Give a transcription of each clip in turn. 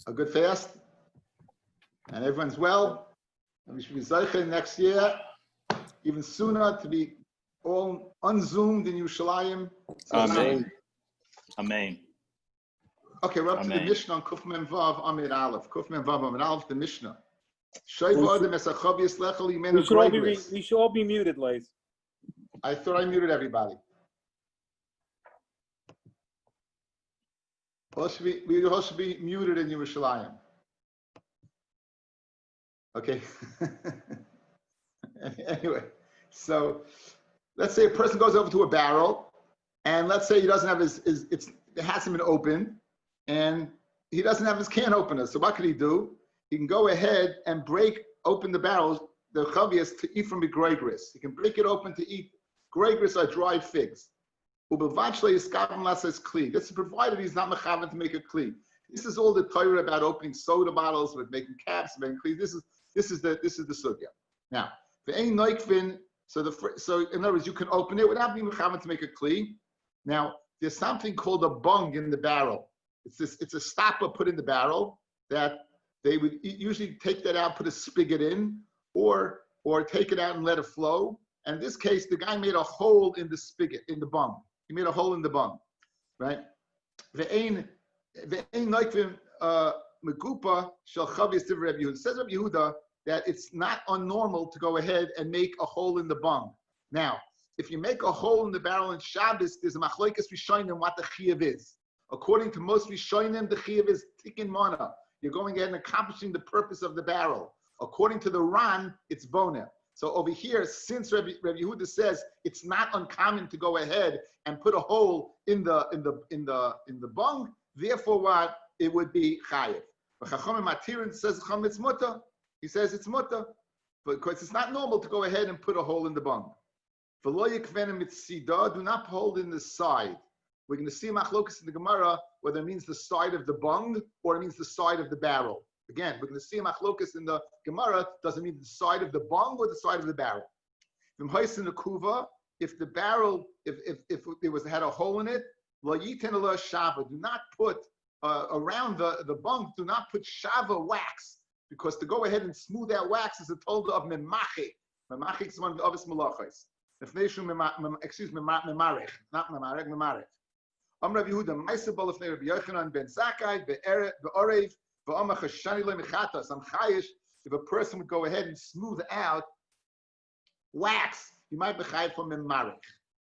a good fast, and everyone's well, and we should be zeicher next year, even sooner, to be all unzoomed in Yerushalayim. Amen. Amen. Okay, we're up to the Mishnah on Kuf Mem Vav Amid Aleph. Kuf Mem Vav Amid Aleph, the Mishnah. We should all be muted, Lace. I thought I muted everybody. We all should be muted in Yerushalayim. Okay. Anyway, so let's say a person goes over to a barrel, and let's say he doesn't have it hasn't been opened, and he doesn't have his can opener. So what could he do? He can go ahead and open the barrels, the chavias, to eat from the greigris. He can break it open to eat greigris or dried figs. This is provided he's not mechavan to make a kli. This is all the Torah about opening soda bottles, with making caps, making kli. This is the sugya. Now, for any noikvin, so in other words, you can open it without being mechavan to make a kli. Now, there's something called a bung in the barrel. It's a stopper put in the barrel that they would usually take that out, put a spigot in, or take it out and let it flow. And in this case, the guy made a hole in the spigot, in the bung. He made a hole in the bung, right? It says Rabbi Yehuda that it's not unnormal to go ahead and make a hole in the bung. Now, if you make a hole in the barrel in Shabbos, there's a machlokes rishonim what the chiyuv is. According to most rishonim, the chiyuv is tikkun mana. You're going ahead and accomplishing the purpose of the barrel. According to the Ran, it's boner. So over here, since Rabbi Yehuda says it's not uncommon to go ahead and put a hole in the bung, therefore what it would be chayiv. But Chachamim Matirin says it's mutter. He says it's mutter, because it's not normal to go ahead and put a hole in the bung. Do not hold in the side. We're going to see machlokas in the Gemara whether it means the side of the bung or it means the side of the barrel. Again, we're going to see machlokas in the Gemara. Does it mean the side of the bung or the side of the barrel? If the barrel, if it had a hole in it, do not put around the bung. Do not put shava wax, because to go ahead and smooth out wax is a tolda of memachik. Memachik is one of the obvious malachos. Excuse me, memarich, not memarich, memarich. Rav Yehuda, Ma'aser Bo Lefnei Rabbi Yochanan ben Zakkai be'orev ve'amar chashani le mechatas. I'm chayish if a person would go ahead and smooth out wax, he might be chayiv from memarich.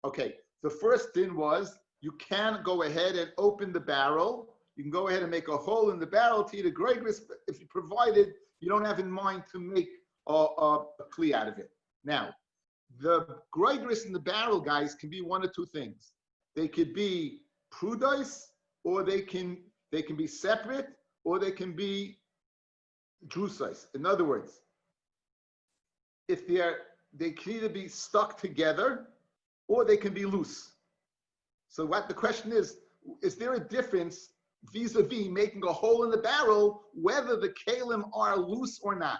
Okay, the first thing was you can go ahead and open the barrel. You can go ahead and make a hole in the barrel to eat a greigris, if you provided you don't have in mind to make a kli out of it. Now, the greigris in the barrel, guys, can be one of two things. They could be prudais, or they can be separate, or they can be drusais. In other words, if they can either be stuck together or they can be loose. So what the question is there a difference vis-a-vis making a hole in the barrel, whether the kalim are loose or not?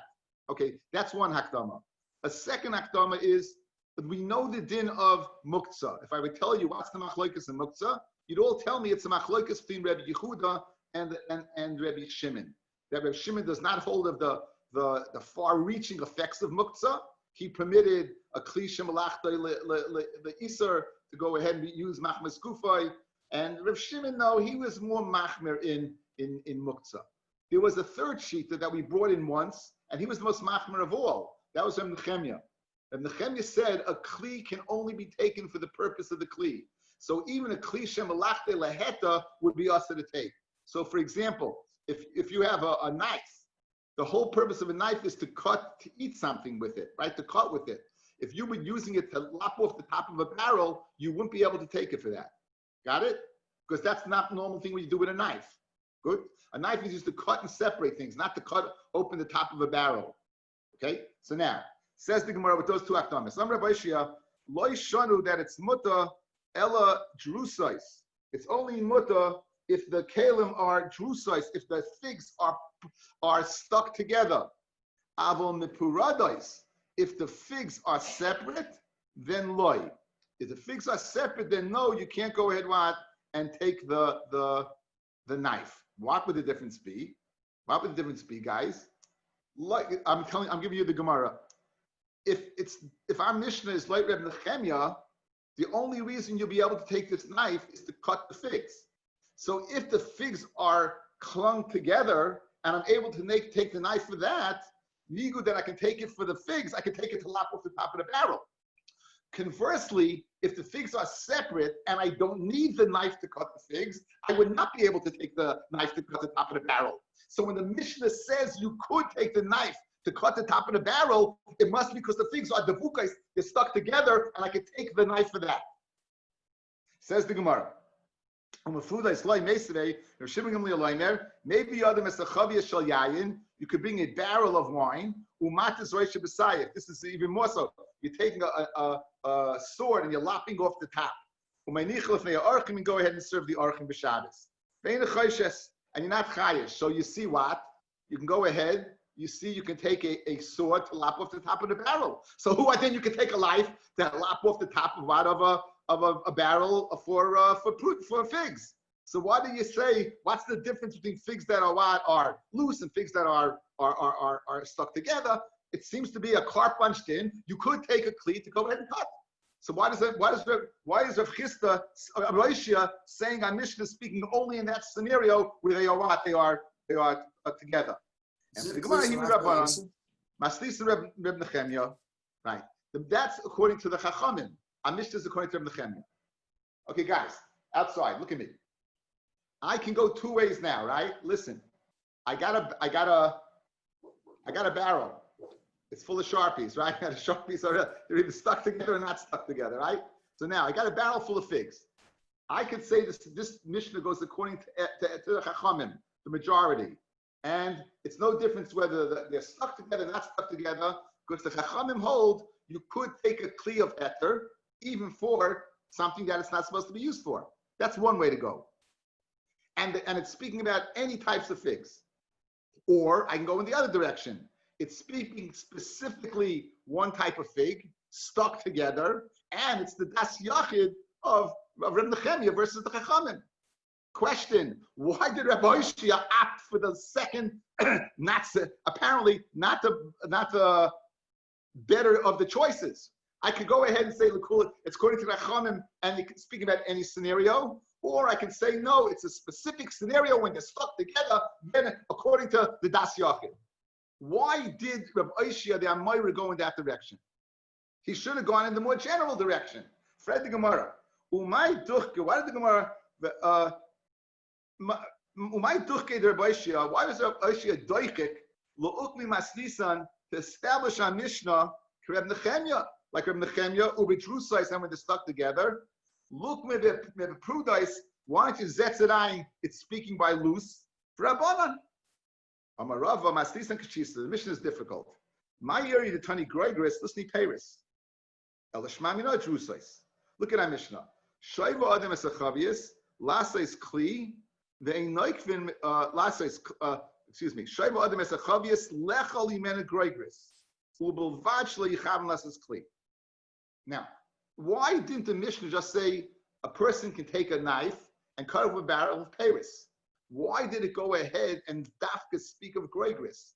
Okay, that's one hakdama. A second hakdama is that we know the din of muktzah. If I would tell you what's the machlokes in muktzah, you'd all tell me it's a machlokes between Rabbi Yehuda and Rabbi Shimon. That Rabbi Shimon does not hold of the far-reaching effects of muktzah. He permitted a kli shemalachta the iser to go ahead and use machmas kufay, and Rabbi Shimon, no, he was more machmer in muktzah. There was a third sheet that we brought in once, and he was the most machmer of all. That was Rabbi Nechemia. And Nechemia said a kli can only be taken for the purpose of the kli. So even a kli shemalachta laheta would be us to take. So for example, if you have a knife, the whole purpose of a knife is to eat something with it, right? To cut with it. If you were using it to lop off the top of a barrel, you wouldn't be able to take it for that. Got it? Because that's not the normal thing when you do with a knife. Good? A knife is used to cut and separate things, not to cut open the top of a barrel. Okay? So now, says the Gemara with those two akdamas. Some Rabbi Shia, lo yishanu that it's muta ella drusais. It's only muta if the kalim are drusais, if the figs are stuck together. Avol mipuradais. If the figs are separate, then loy. If the figs are separate, then no, you can't go ahead and take the knife. What would the difference be? What would the difference be, guys? Like I'm giving you the Gemara. If our Mishnah is like Reb Nechemia, the only reason you'll be able to take this knife is to cut the figs. So if the figs are clung together and I'm able to take the knife for that, nigu, then I can take it for the figs, I can take it to lop off the top of the barrel. Conversely, if the figs are separate and I don't need the knife to cut the figs, I would not be able to take the knife to cut the top of the barrel. So when the Mishnah says you could take the knife to cut the top of the barrel, it must be because the figs are devukais, they're stuck together, and I can take the knife for that. Says the Gemara. Maybe you could bring a barrel of wine. This is even more so. You're taking a sword and you're lopping off the top. And go ahead and serve the archim b'Shabbos. And you're not chayish. So you see what? You can go ahead. You see, you can take a sword to lop off the top of the barrel. So then you can take a knife to lop off the top of a barrel for figs. So why do you say, what's the difference between figs that are loose and figs that are stuck together? It seems to be a cart punched in. You could take a cleat to go ahead and cut. So why is Rav Chisda Roshia saying our Mishnah speaking only in that scenario where they are what? They are together. And the Gemara Hebrew Rabbanan, Maslisa Reb Nechemia, right? That's according to the Chachamim. Our Mishnah is according to Reb Nechemia. Okay, guys, outside, look at me. I can go two ways now, right? Listen, I got a barrel. It's full of Sharpies, right? I got a Sharpies, they're either stuck together or not stuck together, right? So now I got a barrel full of figs. I could say this Mishnah goes according to the Chachamim, the majority. And it's no difference whether they're stuck together or not stuck together, because the Chachamim hold you could take a kli of eter even for something that it's not supposed to be used for. That's one way to go. And it's speaking about any types of figs. Or I can go in the other direction. It's speaking specifically one type of fig stuck together, and it's the das yachid of Reb Nechemia versus the Chachamim. Question: why did Rabbi Shia opt for the second, apparently not the better of the choices? I could go ahead and say, it's according to the Chachamim, and you can speak about any scenario, or I can say, no, it's a specific scenario when they're stuck together, then according to the das yachid. Why did Rabbi Shia the Amoira go in that direction? He should have gone in the more general direction. Fred the Gemara. Why did the Gemara? Why was Rabbi Shia doichik lo'ukmi masnisan to establish a Mishnah Reb Nechemia, like Reb Nechemia ubitrusa, and when they're stuck together? Look with the prudais. Why don't you zetzedain? It's speaking by loose. Rabbanan. Amarava masnisan kachisa. The Mishnah is difficult. My area the tani gregris lisni peris. Elishmamina drusais. Look at our Mishnah. Shaiva adam esachavius lasais kli. Ve'einoikvin lasais. Excuse me. Shaiva adam esachavius lechal imena gregris. Ubelvach leichavim lasais kli. Now, why didn't the Mishnah just say a person can take a knife and cut off a barrel of peris? Why did it go ahead and dafka speak of gregris?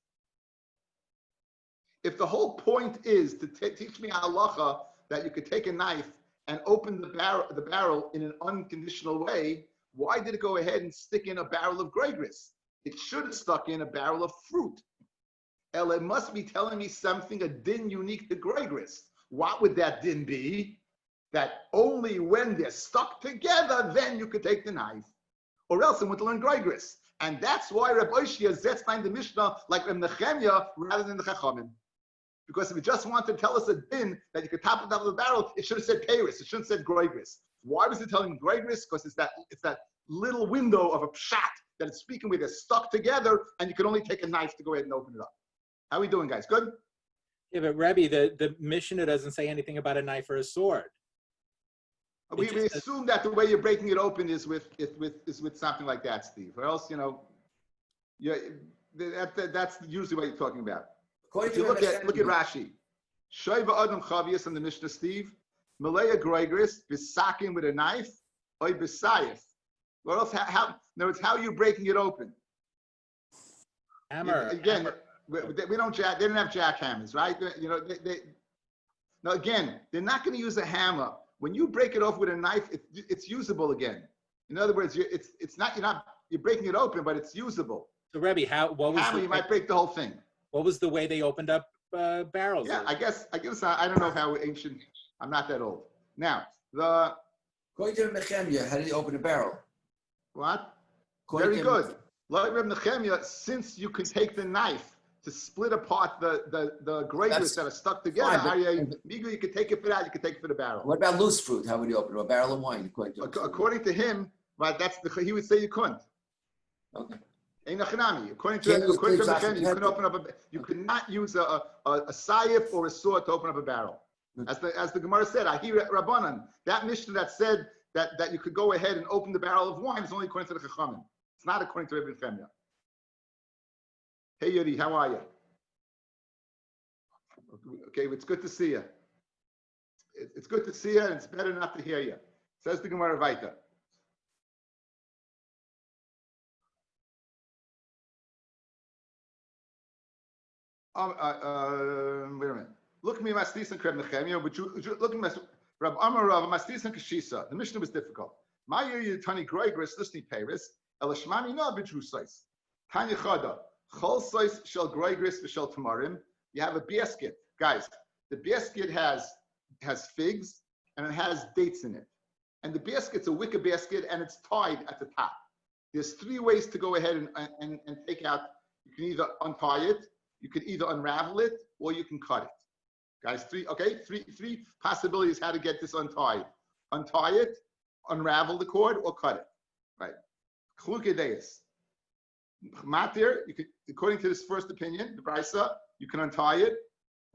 If the whole point is to teach me halacha that you could take a knife and open the barrel in an unconditional way, why did it go ahead and stick in a barrel of gregris? It should have stuck in a barrel of fruit. It must be telling me something, a din unique to gregris. What would that din be? That only when they're stuck together, then you could take the knife. Or else I went to learn gregris. And that's why Rabbi Shia zetznein the Mishnah like Reb Nechemia rather than the Chachamim. Because if it just wanted to tell us a din that you could top it out of the barrel, it should have said peris. It shouldn't have said gregris. Why was it telling gregris? Because it's that little window of a pshat that it's speaking with. They're stuck together, and you can only take a knife to go ahead and open it up. How are we doing, guys? Good? Yeah, but Rabbi, the Mishnah doesn't say anything about a knife or a sword. We assume that the way you're breaking it open is with something like that, Steve. Or else, that's usually what you're talking about. If you look at Rashi, Shoiva Adam Chavius in the Mishnah, Steve, Malaya Gregris, Bisakin with a knife, or Bisayif. Or else, in other words, how are you breaking it open? Hammer. Again, hammer. we don't they didn't have jackhammers, right? Now again, they're not going to use a hammer. When you break it off with a knife, it's usable again. In other words, you're breaking it open, but it's usable. So Rabbi, what was Hammer, you might break the whole thing. What was the way they opened up barrels? Yeah, I guess I don't know how ancient. I'm not that old. Now According to Nehemiah, how did he open a barrel? what? According Very to- good. Like Reb Nehemiah, since you can take the knife to split apart the grapes that are stuck together, you can take it for that. You can take it for the barrel. What about loose fruit? How would he open a barrel of wine? According to him, right? He would say you couldn't. Okay. According to Nehemiah, you could not use a sayif or a sword to open up a barrel. As the Gemara said, Ahi Rabbanan, that Mishnah that said that you could go ahead and open the barrel of wine is only according to the Chachamim. It's not according to Rabbi Nehemiah. Hey Yuri, how are you? Okay, it's good to see you. It's good to see you, and it's better not to hear you. Says the Gemara weiter. Wait a minute. Look at me, Mastis and Kreb Nehemiah. Look at me, Rab Amar Rav Mastis and Kashisa. The Mishnah was difficult. My year Tani Groigris listening Paris. Elashmami no b'trusais. Tanya Chada. Chol sais shel Groigris v'shel Tamarim. You have a basket, guys. The basket has figs and it has dates in it. And the basket's a wicker basket and it's tied at the top. There's three ways to go ahead and take out. You can either untie it, you can either unravel it, or you can cut it. Guys, three possibilities how to get this untied. Untie it, unravel the cord, or cut it. Right. Chlukedeis. Matir, you could, according to this first opinion, the Brisa, you can untie it.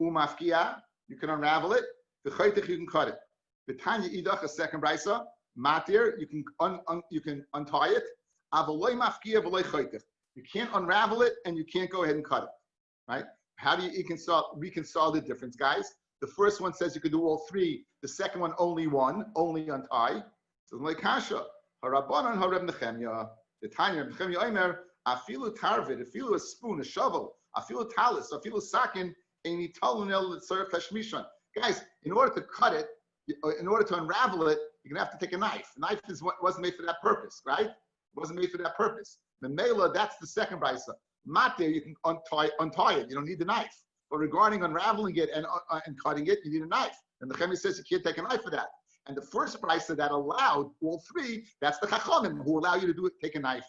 Umafkia, you can unravel it. The chaytich, you can cut it. The Tanya Idach, a second Brisa, Matir, you can untie it. Avaloi mafkia, avaloi chaytich. You can't unravel it, and you can't go ahead and cut it. Right? How do you reconcile the difference, guys? The first one says you could do all three. The second one, only one, only untie. So like Kasha, Harabanan Hareb Nehemiah, the Tanya Nehemiah Omer, Afilu Tarvid, Afilu a spoon, a shovel, Afilu talis, Afilu sakin, Any talunel tzarech tashmishan. Guys, in order to cut it, in order to unravel it, you're gonna have to take a knife. The knife wasn't made for that purpose, right? It wasn't made for that purpose. The mela, that's the second brisa. Matir, you can untie it. You don't need the knife. But regarding unraveling it and cutting it, you need a knife. And the Chemi says you can't take a knife for that. And the first brisa that allowed all three, that's the Chachamim who allow you to do it, take a knife.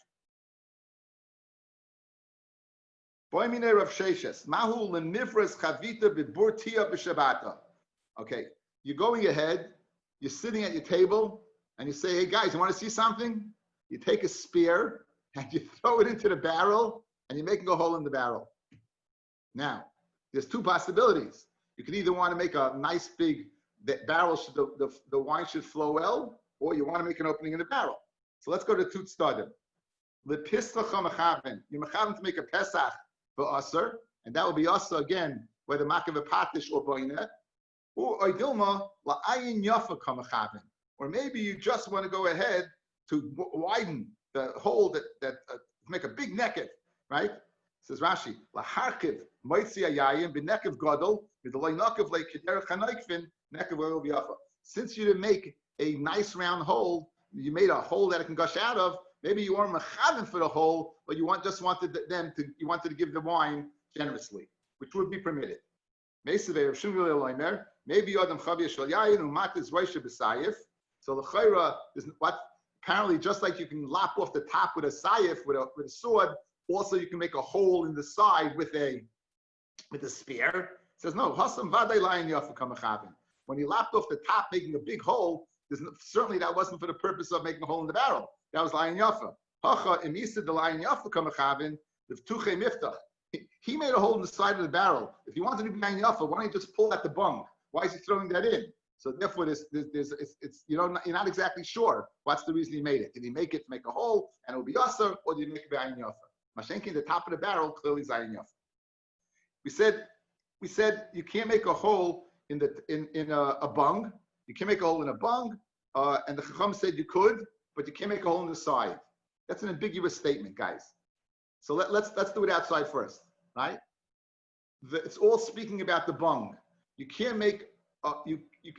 Okay, you're going ahead, you're sitting at your table, and you say, hey guys, you want to see something? You take a spear, and you throw it into the barrel, and you're making a hole in the barrel. Now, there's two possibilities. You could either want to make a nice big barrel, the wine should flow well, or you want to make an opening in the barrel. So let's go to Tut Stadim. You're mechaven to make a Pesach for Aser, and that will be Aser again, whether Makav Patish or Boinet. Or maybe you just want to go ahead to widen the hole that make a big neked, right? Says Rashi, laharkiv moitzi ayayim b'nekev gadol v'delay nakav le'kederech hanoikvin nekev oil v'yafa. Since you didn't make a nice round hole, you made a hole that it can gush out of. Maybe you weren't mechaven for the hole, but you wanted to give the wine generously, which would be permitted. Maybe Adam Chavia Shal Yayin Umat is Roisha B'Sayif. So the Chayra is what apparently just like you can lop off the top with a sayif with a sword, also you can make a hole in the side with a spear. It says no. Hasam Vadei Layin Yafa Kamachavin. When you lopped off the top, making a big hole, certainly that wasn't for the purpose of making a hole in the barrel. That was Layin Yafa. Hacha Imisa the Layin Yafa Kamachavin the V'tuche Miftach. He made a hole in the side of the barrel. If you wanted to be Layin Yafa, why don't you just pull at the bung? Why is he throwing that in? So therefore, you're not exactly sure what's the reason he made it. Did he make it to make a hole and it will be Yasser, or did he make it B'ayin Yafa? Mashenki, the top of the barrel clearly is Ayin Yafa. We said you can't make a hole in a bung. You can't make a hole in a bung, and the Chacham said you could, but you can't make a hole in the side. That's an ambiguous statement, guys. So let's do it outside first, right? It's all speaking about the bung. You can't make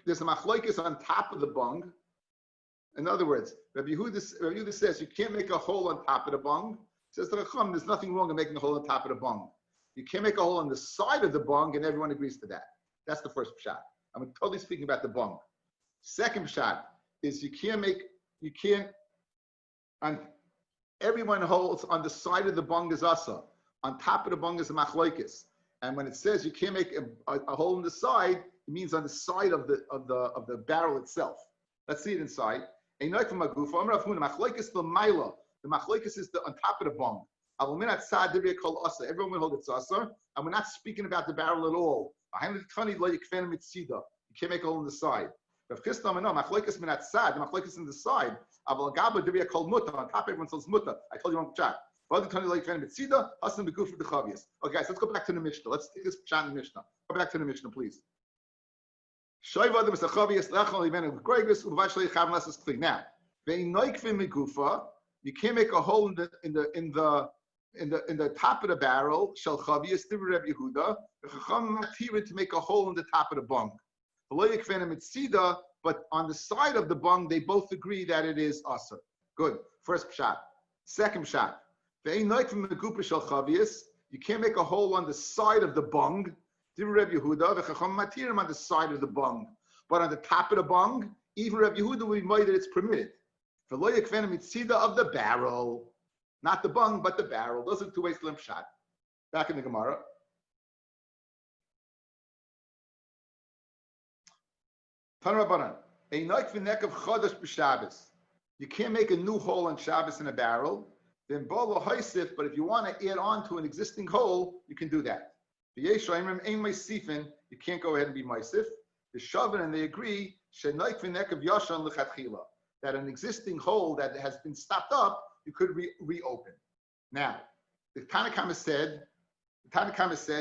there's a machlokes on top of the bung. In other words, Rabbi Yehuda says you can't make a hole on top of the bung. Says the Chacham, there's nothing wrong in making a hole on top of the bung. You can't make a hole on the side of the bung, and everyone agrees to that. That's the first pshat. I'm totally speaking about the bung. Second pshat is everyone holds on the side of the bung is asa. On top of the bung is a machlokes. And when it says you can't make a hole in the side, it means on the side of the barrel itself. Let's see it inside. The machlokes is on top of the bung. Everyone will hold it asar, and we're not speaking about the barrel at all. You can't make a hole in the side. Rav Chisda, no, machlokes min atzad, the machlokes in the side. On top, everyone says muta. I told you wrong chat. Okay, guys, let's go back to the Mishnah. Let's take this chat in the Mishnah. Go back to the Mishnah, please. Now, you can't make a hole in the top of the barrel. Shel chavius Rabbi Yehuda. The Chacham matira to make a hole in the top of the bung. But on the side of the bung, they both agree that it is asur. Good. First shot. Second shot. You can't make a hole on the side of the bung. Rabbi Yehuda, the Chacham matirim on the side of the bung, but on the top of the bung, even Rabbi Yehuda will be that it's permitted. For lo yakvenim mitzida of the barrel, not the bung, but the barrel. Those are two ways to limp shot. Back in the Gemara. Tanrabanan, a noik v'nek of chodesh b'Shabbos. You can't make a new hole on Shabbos in a barrel. Then bolo haisif, but if you want to add on to an existing hole, you can do that. The Yeshayim aim meisifin, you can't go ahead and be meisif. The Shavin, and they agree, shenoik v'nek of yashan lechatchila, that an existing hole that has been stopped up, you could reopen. Now, the Tanakhama said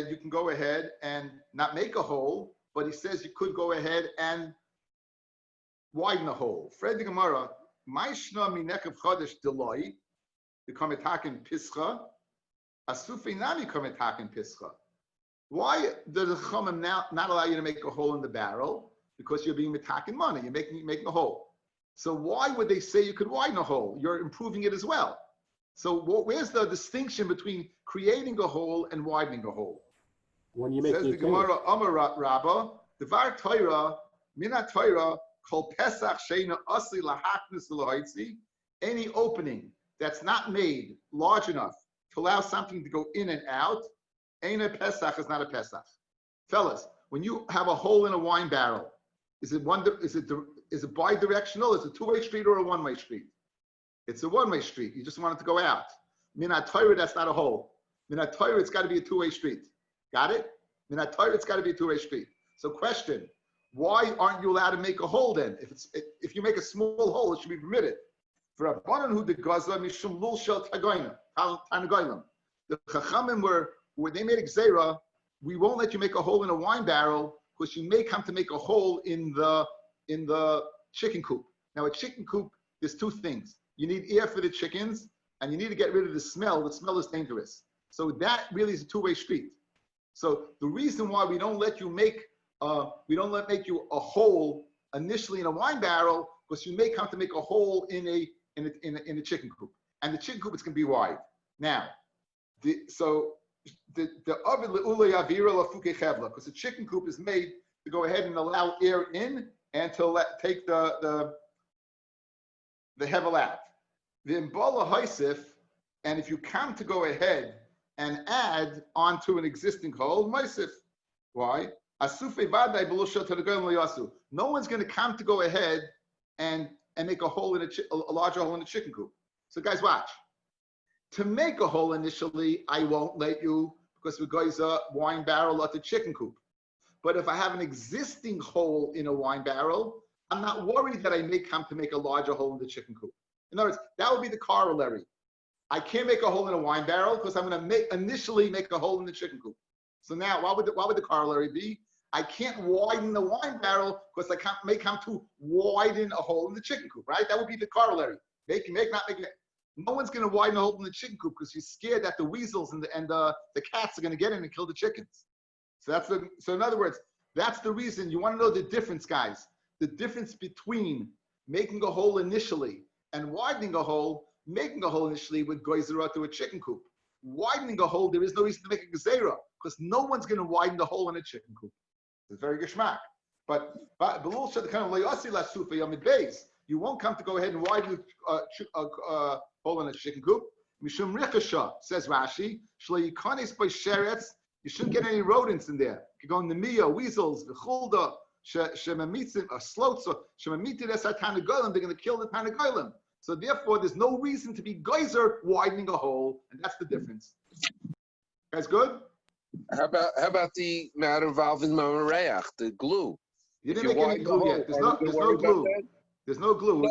you can go ahead and not make a hole, but he says you could go ahead and widen a hole. Fred the Gemara, Maishna minek of chodesh deloi, the kometakin pischa, asufi nami kometakin pischa. Why does the Chachamim now not allow you to make a hole in the barrel? Because you're being metakin money. You're making a hole. So why would they say you could widen a hole? You're improving it as well. So where's the distinction between creating a hole and widening a hole? When you make Says the Gemara, Amar Rabba, Devar Torah, Minat Torah, Kol Pesach Sheina Asli Lahaknis Lahaitzi, any opening that's not made large enough to allow something to go in and out, ain't a Pesach, is not a Pesach. Fellas, when you have a hole in a wine barrel, is it bi-directional? Is it a two-way street or a one-way street? It's a one-way street. You just want it to go out. Minat Torah, that's not a hole. Minat Torah, it's got to be a two-way street. Got it? Minat Torah, it's got to be a two-way street. So question, why aren't you allowed to make a hole then? If you make a small hole, it should be permitted. For a banan who did gaza mishum lul shel tanagoyim. The Chachamim where they made a gzeira, we won't let you make a hole in a wine barrel because you may come to make a hole in the chicken coop. Now a chicken coop, there's two things. You need air for the chickens and you need to get rid of the smell. The smell is dangerous. So that really is a two-way street. So the reason why we don't let you make you a hole initially in a wine barrel because you may come to make a hole in a chicken coop, and the chicken coop is going to be wide. Now, because the chicken coop is made to go ahead and allow air in and to take the hevel out. The imbola haisif, and if you come to go ahead and add onto an existing hole, maisif. Why? No one's going to come to go ahead and make a hole in a larger hole in the chicken coop. So guys, watch. To make a hole initially, I won't let you because we guys a wine barrel at the chicken coop. But if I have an existing hole in a wine barrel, I'm not worried that I may come to make a larger hole in the chicken coop. In other words, that would be the corollary. I can't make a hole in a wine barrel because I'm going to initially make a hole in the chicken coop. So now, what would the corollary be? I can't widen the wine barrel because I may come to widen a hole in the chicken coop, right? That would be the corollary. Make, not make. No one's going to widen a hole in the chicken coop because you're scared that the weasels and the cats are going to get in and kill the chickens. So in other words, that's the reason. You want to know the difference, guys. The difference between making a hole initially and widening a hole. Making a hole initially would goizer to a chicken coop. Widening a hole, there is no reason to make a gezerah because no one's going to widen the hole in a chicken coop. It's very geschmack. But below the kind of layasi lasufa yamid beis, you won't come to go ahead and widen a hole in a chicken coop. Mishum rikasha, says Rashi, shlo yikanes by sheretz. You shouldn't get any rodents in there. You could go in the miya, weasels, the chulda, shemamitzim, or slots, or shemamitzim es tanagolim. They're going to kill the tanagolim. So therefore, there's no reason to be geyser widening a hole, and that's the difference. Guys, good? How about the matter involving mamareach, the glue? You didn't make any glue yet. There's no glue. There's no glue.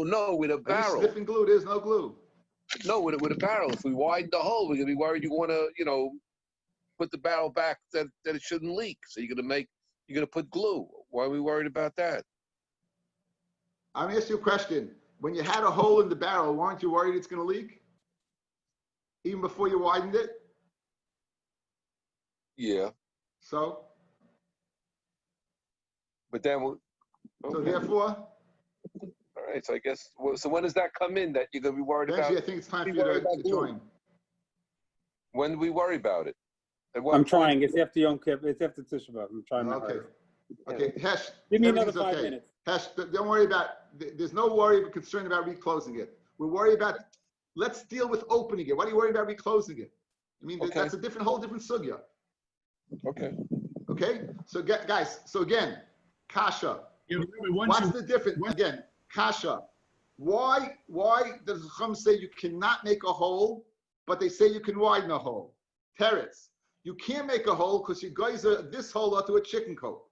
No, with a barrel. Sniffing glue, there's no glue. No, with a barrel. If we widen the hole, we're gonna be worried you want to, put the barrel back that it shouldn't leak. So you're gonna put glue. Why are we worried about that? I'm gonna ask you a question. When you had a hole in the barrel, weren't you worried it's gonna leak? Even before you widened it? Yeah. So? But then, okay. So therefore? All right. So I guess. So when does that come in that you're gonna be worried about? Actually, I think it's time for you to join. When do we worry about it? I'm trying. It's after Yom Kippur. It's after Tisha B'Av. I'm trying. Okay. Hesh. Give me another 5 minutes. Hesh, don't worry about. There's no worry or concern about reclosing it. We're worried about. Let's deal with opening it. Why are you worried about reclosing it? I mean, okay. That's a whole different sugya. Okay. Okay. So guys. So again, kasha. What's the difference? Again, kasha. Why does the Chum say you cannot make a hole, but they say you can widen a hole? Teretz. You can't make a hole because you guys are this hole onto a chicken coop.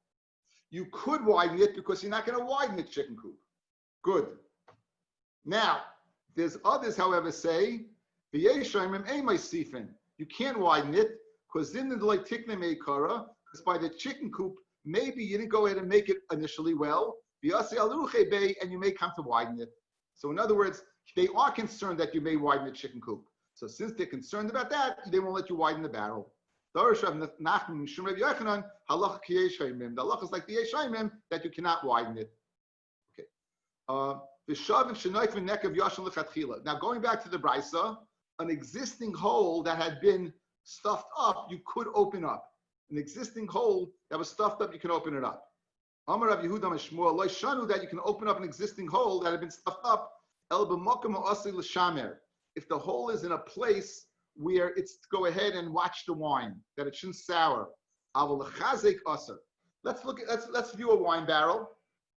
You could widen it because you're not going to widen the chicken coop. Good. Now, there's others, however, say you can't widen it because in the tikne meikara, because by the chicken coop, maybe you didn't go ahead and make it initially well, and you may come to widen it. So in other words, they are concerned that you may widen the chicken coop. So since they're concerned about that, they won't let you widen the barrel. The halacha is like the Yeshayimim that you cannot widen it. Okay. Now going back to the Brisa, an existing hole that had been stuffed up, you could open up. An existing hole that was stuffed up, you can open it up. Amar Rav Yehuda Mishmuel lo shanu that you can open up an existing hole that had been stuffed up. El b'mokem ha'asei l'shamer. If the hole is in a place where it's to go ahead and watch the wine, that it shouldn't sour. Let's view a wine barrel.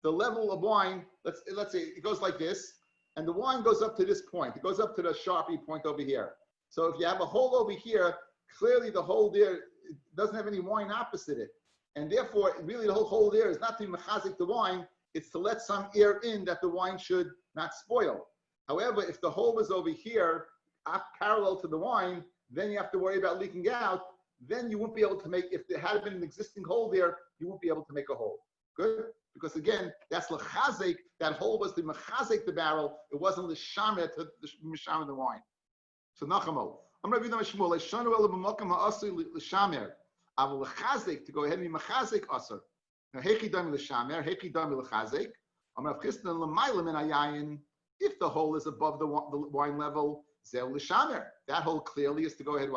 The level of wine, let's say it goes like this, and the wine goes up to this point. It goes up to the Sharpie point over here. So if you have a hole over here, clearly the hole there doesn't have any wine opposite it. And therefore, really the whole hole there is not to mechazik the wine, it's to let some air in that the wine should not spoil. However, if the hole is over here, parallel to the wine, then you have to worry about leaking out. Then you won't be able to make, if there had been an existing hole there, you won't be able to make a hole. Good? Because again, that's l'chazek, that hole was to mechazek the barrel, it wasn't l'shamer to the wine. So nachamo. I'm going to read the Mishmul. L'shanu ela b'makam ha'asur l'shamer. Aval l'chazek, to go ahead and be mechazek asur. Now, hechi dami l'shamer, hechi dami l'chazek. I'm going to have chistan l'mayla min hayayin. If the hole is above the wine level, zeh l'shamer. That hole clearly is to go ahead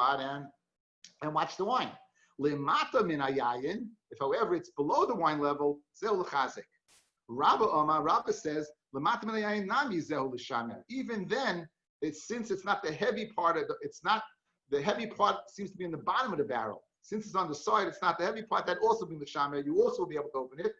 and watch the wine. Lemata min hayayin. If, however, it's below the wine level, zeh l'chazek. Rabbi says, lemata min hayayin nami zeh l'shamer. Even then, since it's not the heavy part the heavy part seems to be in the bottom of the barrel. Since it's on the side, it's not the heavy part that also being the shamer. You also will be able to open it.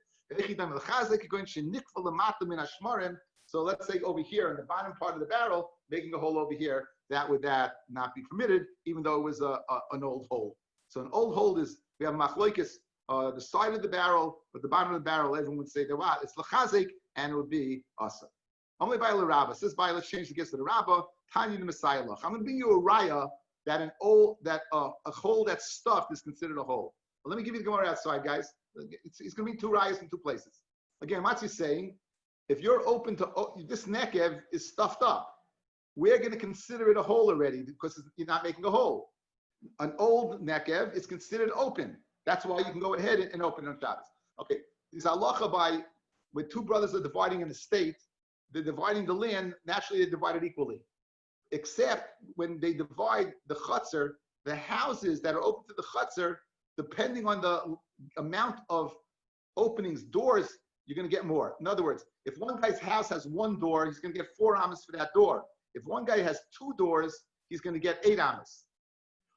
So let's say over here in the bottom part of the barrel, making a hole over here, that would not be permitted, even though it was an old hole. So an old hole is, we have machloikis, the side of the barrel, but the bottom of the barrel, everyone would say that it's lachazik, and it would be asa. Only by the Rabbi. Says by, let's change the gifts to the Rabbi. Tanya the Messiah. I'm going to bring you a raya that a hole that's stuffed is considered a hole. But let me give you the Gemara outside, guys. It's going to be two rayas in two places. Again, what's he saying? If you're open to this nekev is stuffed up, we're going to consider it a hole already because you're not making a hole. An old nekev is considered open. That's why you can go ahead and open it on Shabbos. Okay, this halacha by when two brothers are dividing an estate, they're dividing the land. Naturally, they divide it equally, except when they divide the chutzner, the houses that are open to the chutzner, depending on the amount of openings, doors, you're going to get more. In other words, if one guy's house has one door, he's going to get 4 amas for that door. If one guy has 2 doors, he's going to get 8 amas.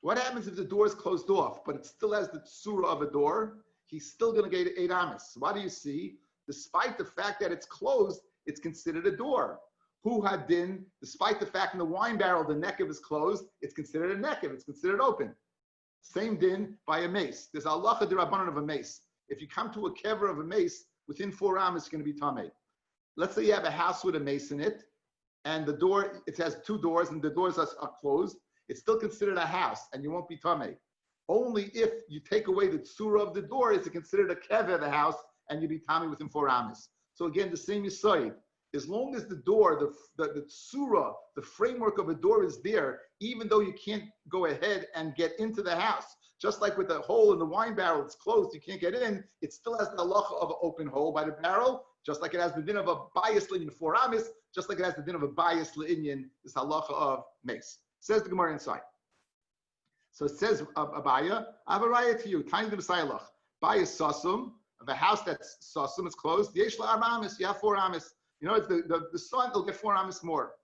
What happens if the door is closed off, but it still has the tsura of a door? He's still going to get 8 amas. What do you see? Despite the fact that it's closed, it's considered a door. Who had din, despite the fact in the wine barrel the nekev is closed, it's considered a nekev, it's considered open. Same din by a mace. There's halacha d'rabbanan of a mace. If you come to a kever of a mace, within 4 amas, it's going to be tamei. Let's say you have a house with a mace in it, and the door, it has 2 doors, and the doors are closed. It's still considered a house, and you won't be tamei. Only if you take away the tsura of the door, is it considered a kever of the house, and you be tamei within 4 amas. So again, the same yisoid. As long as the door, the tsura, the framework of a door is there, even though you can't go ahead and get into the house. Just like with the hole in the wine barrel, it's closed, you can't get in, it still has the halacha of an open hole by the barrel, just like it has the din of a bias linyan 4 amas, just like it has the din of a bias linyan, this halacha of mace. Says the Gemara inside. So it says, Abaya, I have a raya to you, tiny the Messiah, bias sasum, of a house that's sasum, it's closed, yesh la amas, you have 4 amas. You know, the son will get 4 amas more.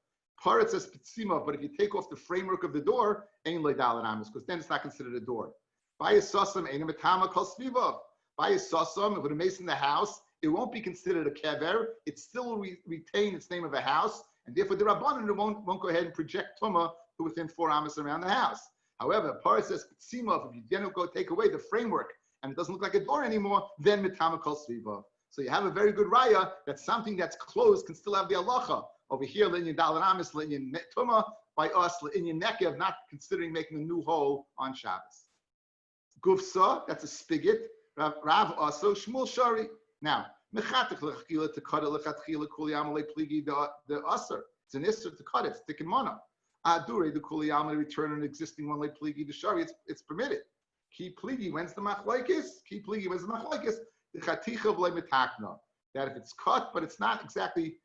Part says pitsima, but if you take off the framework of the door, ain't like dalin amas, because then it's not considered a door. Bias sasum, ain't a matama kol sviva. Bias sasum, if it mace in the house, it won't be considered a kever. It still will retain its name of a house, and therefore the rabbanon won't go ahead and project tuma to within 4 amas around the house. However, part says pitsima, if you then go take away the framework and it doesn't look like a door anymore, then matama kol sviva. So you have a very good raya that something that's closed can still have the halacha. Over here, linyan dalin amis, linyan tuma, by us, linyan nekev, not considering making a new hole on Shabbos. Gufsa, that's a spigot. Rav also, Shmuel Shari. Now, mechatich lechila to cut it, lechatchila kuli amalei pligi the usser. It's an isser to cut it, it's tikkun mana. Adure the kuli amalei return an existing one like pligi the shari, it's permitted. Ki pligi, when's the machlokes? Ki pligi, when's the machlokes? The chaticha v'le metakna, that if it's cut, but it's not exactly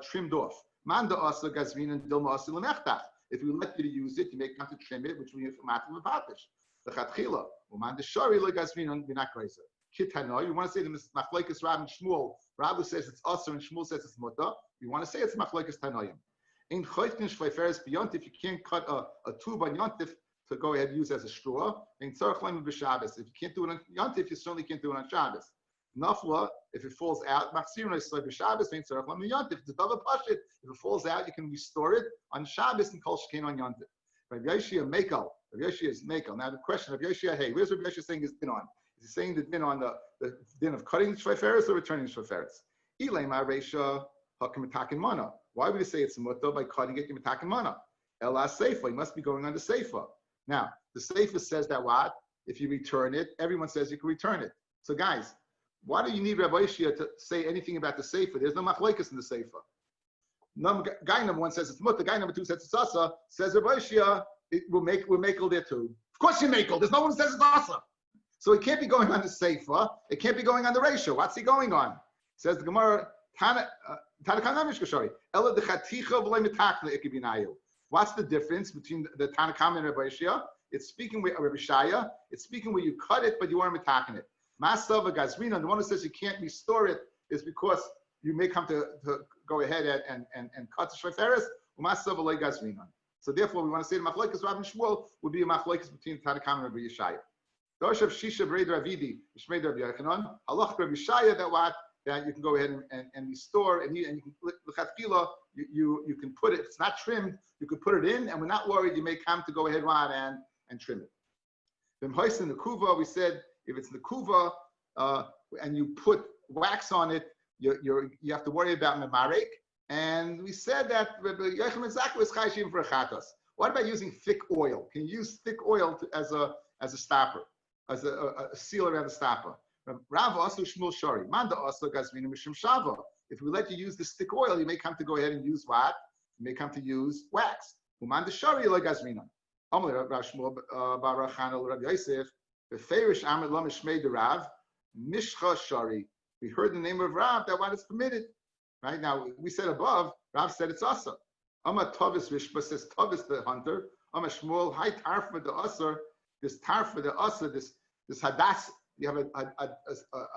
trimmed off. Manda asa gazvin and dilma asa lemechtach. If we let you to use it, you make time to trim it, which we have matim v'patish. The chatchila, umanda shari le gazvin and v'nakraiser. Kitano, you want to say the machlokes Rab and Shmuel. Rabbi says it's asa and Shmuel says it's muta. You want to say it's machlokes tanoim. In choytkin shleiferes beyond if you can't cut a tube on yontif to go ahead and use as a straw. In tzarich lemon b'Shabbos. If you can't do it on yontif, you certainly can't do it on Shabbos. Nafla, if it falls out, Machsirun Yisrael b'Shabbos means Tzarech Lam Yontif. It's a double pashit. If it falls out, you can restore it on Shabbos and Kol Shekain on Yontif. Rabbi Yoshia Mekel. Rabbi Yoshia is Mekel. Now the question, Rabbi Yoshia, hey, where's Rabbi Yoshia saying his din on? Is he saying the din on the din of cutting the shveiferes or returning the shveiferes? Ilay ma reisha hakim mitakin mana. Why would he say it's muta by cutting it? Mitakin mana. Ela seifa. He must be going on the seifa. Now the seifa says that what? If you return it, everyone says you can return it. So guys. Why do you need Rabbi Yeshia to say anything about the Sefer? There's no machlokes in the Sefer. Guy number 1 says it's muta. Guy number 2 says it's asa. Says Rabbi Yeshia, we'll make all there too. Of course you make all. There's no one who says it's asa. So it can't be going on the Sefer. It can't be going on the ratio. What's he going on? Says the Gemara, what's the difference between the Tanakam and Rabbi Yeshia? It's speaking with Rabbi Shaya. It's speaking where you cut it, but you aren't mitaking it. Masava Gazrina, the one who says you can't restore it is because you may come to go ahead and cut the shveiferes. Masava le Gazrina. So therefore, we want to say the machlokes Rav and Shmuel would be a machlokes between Tanakam and Rabbi Yeshaya. Doshav Shisha B'Reid Ravidi Shmei Rabbi Yochanan Halach Rabbi Yeshaya that you can go ahead and restore and you can lechatchila you can put it. If it's not trimmed, you could put it in, and we're not worried. You may come to go ahead and trim it. Then hoist in the kuva, we said. If it's nekuva and you put wax on it, you have to worry about memarek. And we said that what about using thick oil? Can you use thick oil as a stopper, as a seal around the stopper? Rav also Shmuel Shari. Manda also Gazvina Mishum Shava. If we let you use the stick oil, you may come to go ahead and use what? You may come to use wax. Uman de shari lo gazrina. Amalei Rav Shmuel bar Rachana Rav Yosef. Beferish Amid Lo Mishmei de Rav Mishcha Shari. We heard the name of Rav that what is permitted. Right now, we said above. Rav said it's asa. Ama Tavis Rishba says Tavis the hunter. Ama Shmuel Hai Tarfa the Asar. This Tarfa the Asa. This hadas. You have a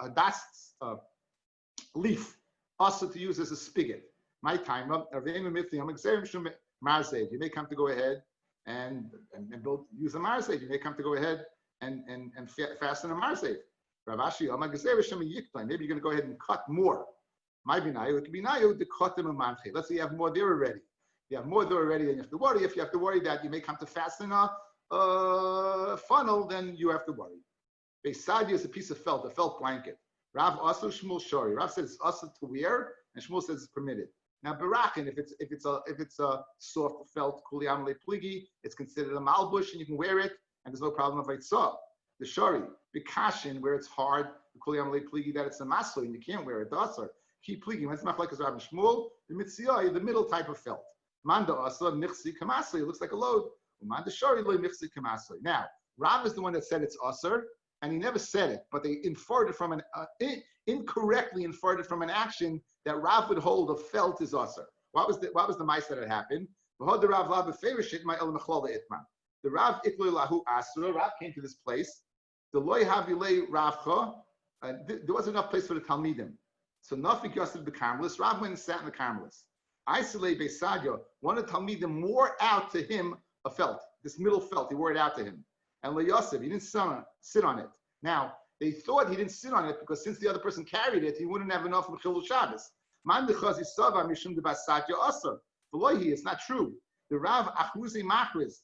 hadas leaf. Asa to use as a spigot. My time. You may come to go ahead and use a marseille. You may come to go ahead and fasten a marseille. Ravashi, maybe you're going to go ahead and cut more. It could be nayu to cut them a manche. Let's say you have more there already. You have more there already, then you have to worry. If you have to worry that you may come to fasten a funnel, then you have to worry. Beisadi is a piece of felt, a felt blanket. Rav also Shmuel Shori. Rav says it's also to wear, and Shmuel says it's permitted. Now barakin, if it's a soft felt kuliyam le pligi, it's considered a malbush, and you can wear it, and there's no problem if it's saw. The shari, bikashin, where it's hard, the kuliyam le pligi, that it's a maslo, and you can't wear it. The asar, keep pligi. When it's not like a Rav and Shmuel, the mitziyah, the middle type of felt. Manda asar michsi kamasli. It looks like a load. Manda shari lo michsi kamasli. Now Rav is the one that said it's asar, and he never said it, but they inferred it from an incorrectly inferred it from an action that Rav would hold of felt is asar. What was the mice that had happened? The Rav iklu lahu asra. Rav came to this place. The loy havilei Ravcha. There wasn't enough place for the Talmidim, so Nafik yosef the Carmelis. Rav went and sat in the Carmelis. Isolate Beisadya. One of the Talmidim wore out to him a felt. This middle felt, he wore it out to him. And Yosef, he didn't sit on it. Now, they thought he didn't sit on it because since the other person carried it, he wouldn't have enough for Chilul Shabbos. It's not true. The Rav Achruzi Machriz,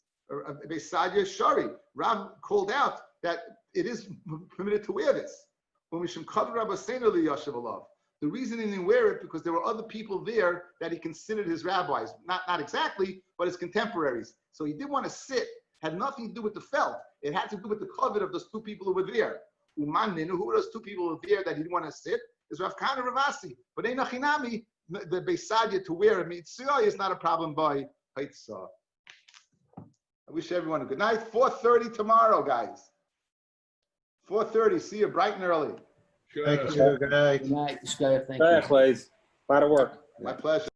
Beisadya Shari, Rav called out that it is permitted to wear this. The reason he didn't wear it because there were other people there that he considered his rabbis. Not exactly, but his contemporaries. So he didn't want to sit. Had nothing to do with the felt. It had to do with the covet of those two people who were there. Umanin, who were those two people who were there that he didn't want to sit? Is Rav Kana Ravasi. But Einachinami, the Beisadya to wear a mitzvah is not a problem by Haitzah. I wish everyone a good night. 4:30 tomorrow, guys. 4:30. See you bright and early. Thank you. Good night. Good night. Thank you. Fair, please. A lot of work. My pleasure.